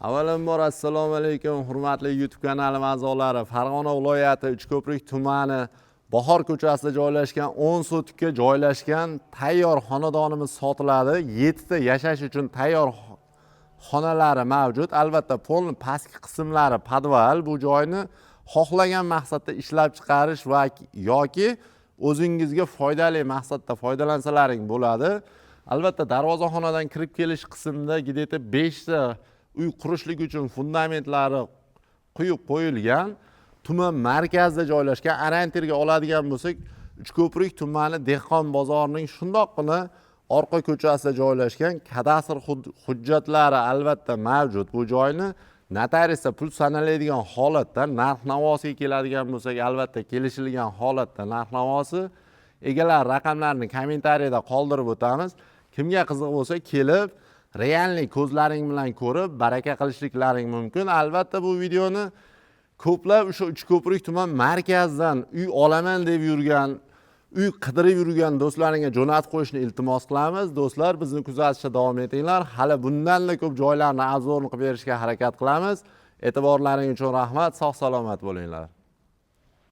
Avvalambor assalomu alaykum, hurmatli YouTube kanalim a'zolari. Farg'ona viloyati Uchko'prik tumani Bahor ko'chasida joylashgan 10 sotikka joylashgan tayyor xonadonimiz sotiladi. 7 ta yashash uchun tayyor xonalari mavjud. Albatta, polni pastki qismlari podval. Bu joyni xohlagan maqsadda ishlab chiqarish va yoki o'zingizga foydali maqsadda foydalansalaring bo'ladi. Albatta, darvozaxonadan kirib kelish qismida gideta 5 ta uy qurishlik uchun fundamentlari quyib qo'yilgan. Tuman markazida joylashgan. Orientirga oladigan bo'lsak, Uchko'prik tumani Dehqon bozorining shundoqqina orqa ko'chasida joylashgan. Kadastr hujjatlari albatta mavjud. Bu joyni notariusda pul sanaladigan holatda, narx-navosiga keladigan bo'lsak, albatta kelishilgan holatda narx-navosi. Egalar raqamlarini kommentariyada qoldirib o'tamiz. Kimga qiziq bo'lsa, kelib realniy ko'zlaring bilan ko'rib, baraka qilishliklaring mumkin. Albatta, bu videoni ko'plab o'sha Uchko'prik tuman markazidan uy olaman deb yurgan, uy qidirib yurgan do'stlaringga jo'natib qo'yishni iltimos qilamiz. Do'stlar, bizni kuzatishda davom etinglar. Hali bundan-da ko'p joylarni obzorini qilib berishga harakat qilamiz. E'tiborlaring uchun rahmat. Sog' salomat bo'linglar.